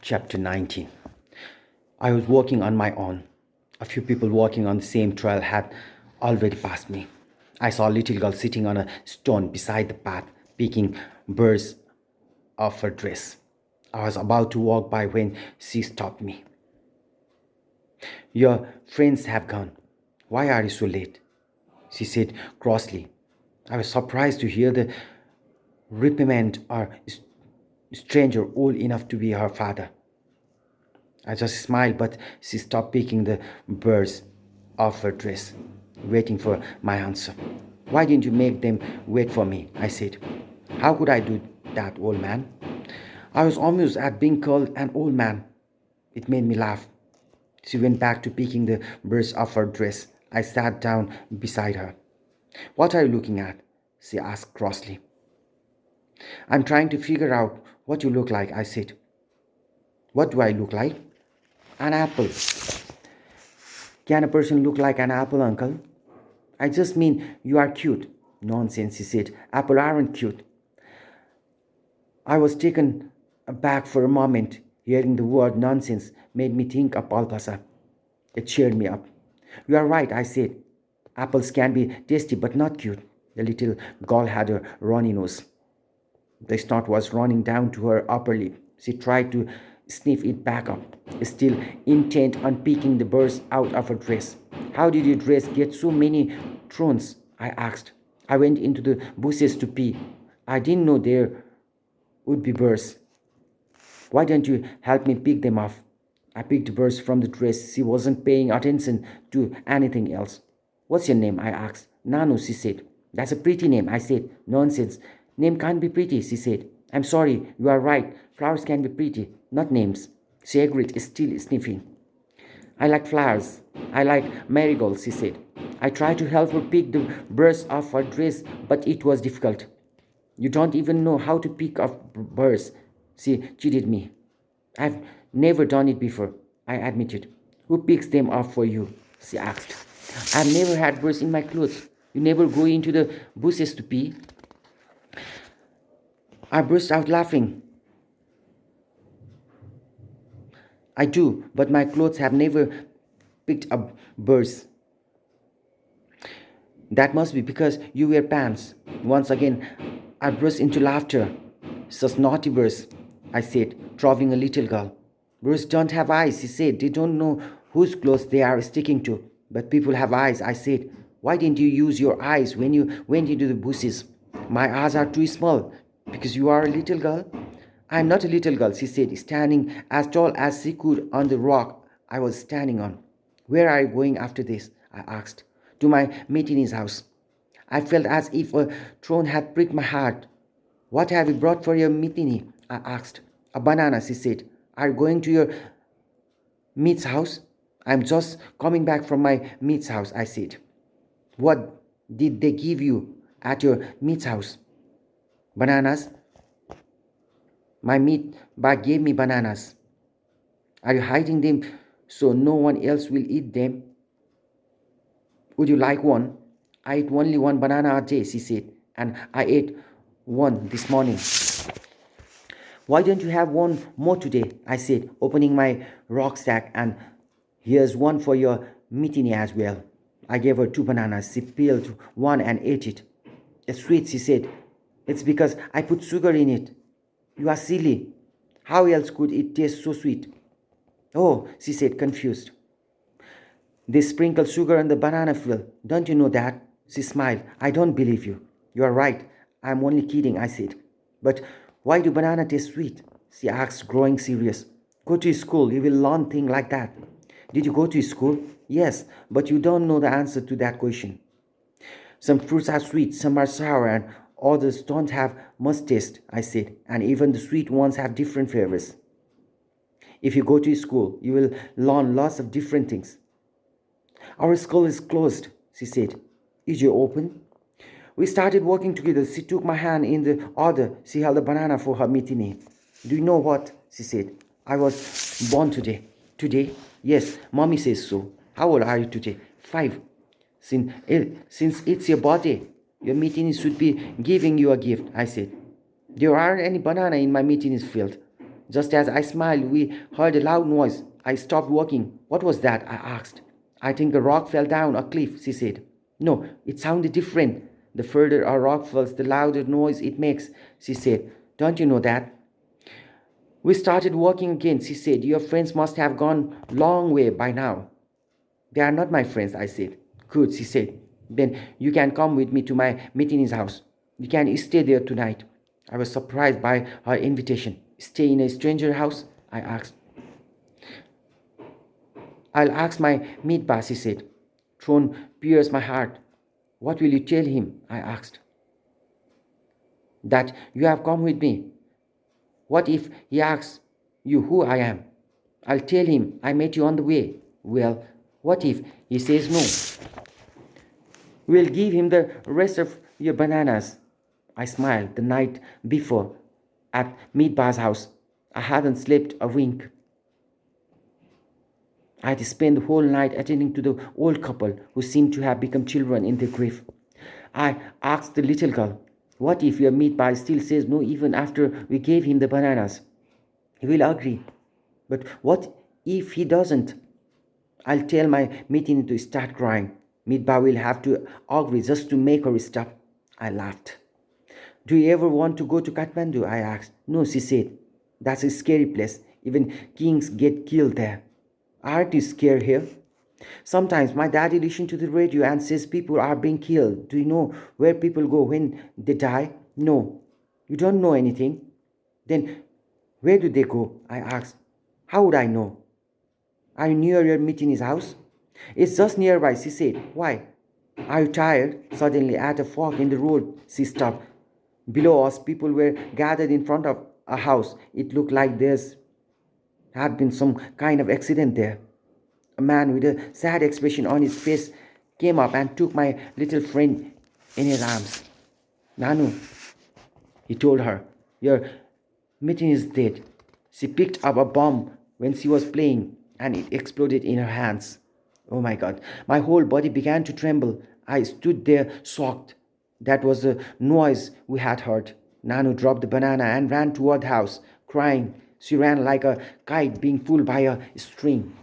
Chapter 19. I was walking on my own. A few people walking on the same trail had already passed me. I saw a little girl sitting on a stone beside the path, picking birds off her dress. I was about to walk by when she stopped me. Your friends have gone. Why are you so late? She said crossly. I was surprised to hear the reprimand or stranger old enough to be her father. I just smiled, but she stopped picking the birds off her dress, waiting for my answer. Why didn't you make them wait for me? I said. How could I do that, old man? I was amused at being called an old man. It made me laugh. She went back to picking the birds off her dress. I sat down beside her. What are you looking at? She asked crossly. I'm trying to figure out what you look like, I said. What do I look like? An apple. Can a person look like an apple, uncle? I just mean you are cute. Nonsense, he said. Apple aren't cute. I was taken aback for a moment. Hearing the word nonsense made me think of PALPASA. It cheered me up. You are right, I said. Apples can be tasty but not cute. The little girl had a runny nose. The snot was running down to her upper lip. She tried to sniff it back up, still intent on picking the birds out of her dress. How did your dress get so many thorns? I asked. I went into the bushes to pee. I didn't know there would be birds. Why don't you help me pick them off? I picked birds from the dress. She wasn't paying attention to anything else. What's your name? I asked. Nanu, she said. That's a pretty name, I said. Nonsense. Name can't be pretty, she said. I'm sorry, you are right. Flowers can be pretty, not names. She agreed, still sniffing. I like flowers. I like marigolds, she said. I tried to help her pick the birds off her dress, but it was difficult. You don't even know how to pick off birds, she cheated me. I've never done it before, I admitted. Who picks them off for you? She asked. I've never had birds in my clothes. You never go into the bushes to pee? I burst out laughing. I do, but my clothes have never picked up birds. That must be because you wear pants. Once again, I burst into laughter. Such naughty birds, I said, drawing a little girl. Birds don't have eyes, he said. They don't know whose clothes they are sticking to. But people have eyes, I said. Why didn't you use your eyes when you went into the bushes? My eyes are too small. Because you are a little girl? I am not a little girl, she said, standing as tall as she could on the rock I was standing on. Where are you going after this? I asked. To my matin's house. I felt as if a thorn had pricked my heart. What have you brought for your matinee? I asked. A banana, she said. Are you going to your meat's house? I'm just coming back from my meat's house, I said. What did they give you at your meat's house? Bananas. My meat bag gave me bananas. Are you hiding them so no one else will eat them? Would you like one? I eat only one banana a day, she said, and I ate one this morning. Why don't you have one more today? I said, opening my rucksack, and here's one for your matinee as well. I gave her 2 bananas. She peeled one and ate it. It's sweet, she said. It's because I put sugar in it. You are silly. How else could it taste so sweet? Oh, she said, confused. They sprinkle sugar on the banana peel. Don't you know that? She smiled. I don't believe you. You are right. I'm only kidding, I said. But why do banana taste sweet? She asked, growing serious. Go to school. You will learn things like that. Did you go to school? Yes, but you don't know the answer to that question. Some fruits are sweet, some are sour, and others don't have much taste, I said. And even the sweet ones have different flavors. If you go to school, you will learn lots of different things. Our school is closed, she said. Is you open? We started working together. She took my hand in the other. She held a banana for her matinee. Do you know what? She said. I was born today. Today? Yes, mommy says so. How old are you today? 5. Since it's your birthday, your matinee should be giving you a gift, I said. There aren't any banana in my mateenee's field. Just as I smiled, we heard a loud noise. I stopped walking. What was that? I asked. I think a rock fell down a cliff, she said. No, it sounded different. The further a rock falls, the louder noise it makes, she said. Don't you know that? We started walking again, she said. Your friends must have gone long way by now. They are not my friends, I said. Good, she said. Then you can come with me to my meeting's house. You can stay there tonight. I was surprised by her invitation. Stay in a stranger house? I asked. I'll ask my meat boss, he said. Throne pierced my heart. What will you tell him? I asked. That you have come with me. What if he asks you who I am? I'll tell him I met you on the way. Well, what if he says no? We'll give him the rest of your bananas. I smiled. The night before at Meatbar's house, I hadn't slept a wink. I had spent the whole night attending to the old couple who seemed to have become children in their grief. I asked the little girl, what if your meatball still says no even after we gave him the bananas? He will agree. But what if he doesn't? I'll tell my meeting to start crying. Meatball will have to agree just to make her stop. I laughed. Do you ever want to go to Kathmandu? I asked. No, she said. That's a scary place. Even kings get killed there. Aren't you scared here? Sometimes my daddy listens to the radio and says people are being killed. Do you know where people go when they die? No. You don't know anything? Then where do they go? I asked. How would I know? Are you near your meeting his house? It's just nearby, she said. Why? Are you tired? Suddenly, at a fork in the road, she stopped. Below us, people were gathered in front of a house. It looked like there's had been some kind of accident there. A man with a sad expression on his face came up and took my little friend in his arms. Nanu, he told her, your mitten is dead. She picked up a bomb when she was playing and it exploded in her hands. Oh my God, my whole body began to tremble. I stood there shocked. That was the noise we had heard. Nanu dropped the banana and ran toward the house, crying. She ran like a kite being pulled by a string.